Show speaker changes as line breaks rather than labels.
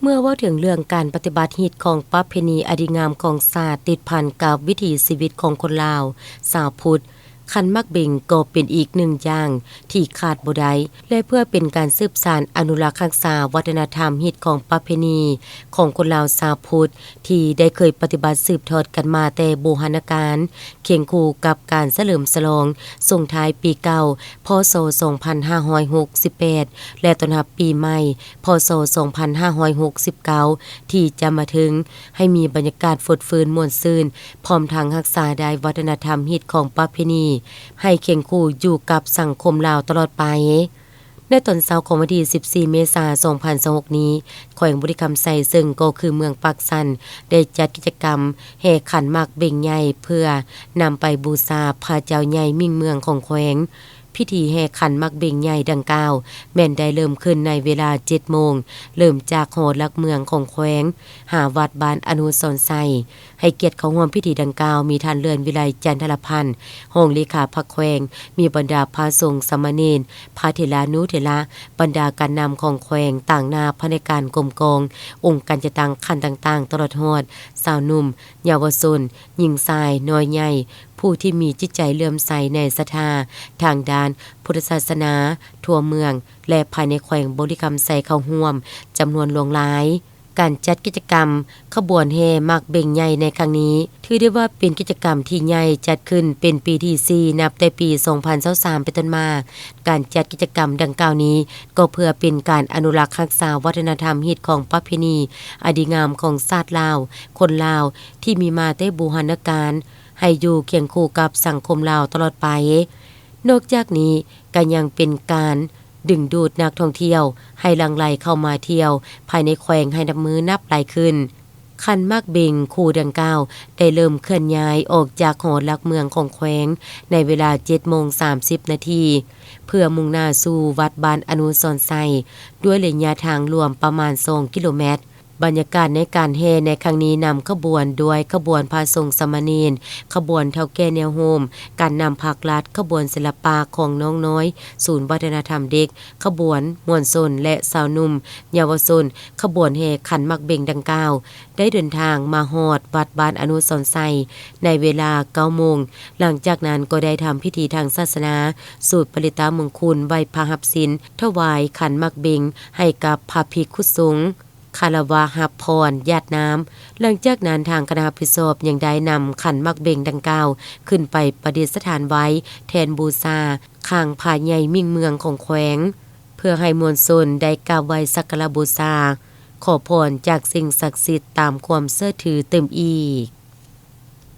เมื่อเว้าถึงเรื่องการปฏิบัติฮีตของประเพณีอดีงามของศาสตร์ติดพันกับวิถีชีวิตของคนลาวชาวพุทธขันมักเบ่งก็เป็นอีกหนึ่งอย่างที่ขาดบ่ได้และเพื่อเป็นการสืบสานอนุรักษ์รักษาวัฒนธรรมฮีตของประเพณีของคนลาวชาวพุทธที่ได้เคยปฏิบัติสืบทอดกันมาแต่โบราณกาลเคียงคู่กับการเฉลิมฉลองส่งท้ายปีเก่าพศ2568และต้อนรับปีใหม่พศ2569ที่จะมาถึงให้มีบรรยากาศฟดฟื้นม่วนซื่นพร้อมทั้งรักษาได้วัฒนธรรมฮีตของประเพณีให้เคียงคู่อยู่กับสังคมลาวตลอดไปในตอนเช้าของวันที่14เมษายน2026นี้แขวงบุรีคำไซซึ่งก็คือเมืองปักสันได้จัดกิจกรรมแห่ขันหมากเบ่งใหญ่เพื่อนำไปบูชาพระเจ้าใหญ่มิ่งเมืองของแขวงพิธีแห่ขันหมากเบ่งใหญ่ดังกล่าวแม่นได้เริ่มขึ้นในเวลา 7 โมงเริ่มจากหอหลักเมืองของแขวงหาวัดบ้านอนุสรณ์ไซให้เกียรติเข้าร่วมพิธีดังกล่าวมีท่านเลื่อนวิไลจันทรพันธ์รองเลขาพรรคแขวงมีบรรดาพระสงฆ์สามเณรพระเถรานุเถระบรรดาการนำของแขวงต่างนาพนักงานกรมกององค์การจัดตั้งขันต่างๆตลอดฮอดสาวหนุ่มเยาวชนหญิงชายน้อยใหญ่ผู้ที่มีจิตใจเลื่อมใสในศรัทธาทางด้านพุทธศาสนาทั่วเมืองและภายในแขวงบริกรรมใส่เข้าร่วมจำนวนหลวงหลายการจัดกิจกรรมขบวนแห่หมากเบ่งใหญ่ในครั้งนี้ถือได้ว่าเป็นกิจกรรมที่ใหญ่จัดขึ้นเป็นปีที่4นับแต่ปี2023เป็นต้นมาการจัดกิจกรรมดังกล่าวนี้ก็เพื่อเป็นการอนุรักษ์รักษาวัฒนธรรมฮีตของประเพณีอดีงามของชาติลาวคนลาวที่มีมาแต่โบราณกาลให้อยู่เคียงคู่กับสังคมลาวตลอดไปนอกจากนี้ก็ยังเป็นการดึงดูดนักท่องเที่ยวให้หลั่งไหลเข้ามาเที่ยวภายในแขวงให้นับมือนับหลายขึ้นคันมากเบ่งคู่ดังกล่าวได้เริ่มเคลื่อนย้ายออกจากหอหลักเมืองของแขวงในเวลา 7:30 นาทีเพื่อมุ่งหน้าสู่วัดบ้านอนุสรณ์ไซด้วยระยะทางรวมประมาณ2กิโลเมตรบรรยากาศในการแห่ในครั้งนี้นำขบวนด้วยขบวนพระสงฆ์สามเณรขบวนเฒ่าแก่แนวโฮมการนำภาครัฐขบวนศิลปะของน้องน้อยศูนย์วัฒนธรรมเด็กขบวนม่วนชนและสาวหนุ่มเยาวชนขบวนแห่ขันหมากเบ่งดังกล่าวได้เดินทางมาฮอดวัดบ้านอนุสรณ์ไซในเวลา 9 โมงหลังจากนั้นก็ได้ทำพิธีทางศาสนาสูตรปริตามงคลไหว้พระหับศีลถวายขันหมากเบ่งให้กับพระภิกขุสงฆ์คารวะหับพรญาติน้ำหลังจากนั้นทางคณะรับผิดชอบยังได้นำขันหมากเบ่งดังกล่าวขึ้นไปประดิษฐานไว้แทนบูชาข้างพระใหญ่มิ่งเมืองของแขวงเพื่อให้มวลชนได้กราบไหว้สักการะบูชาขอพรจากสิ่งศักดิ์สิทธิ์ตามความเชื่อถือเต็มอีก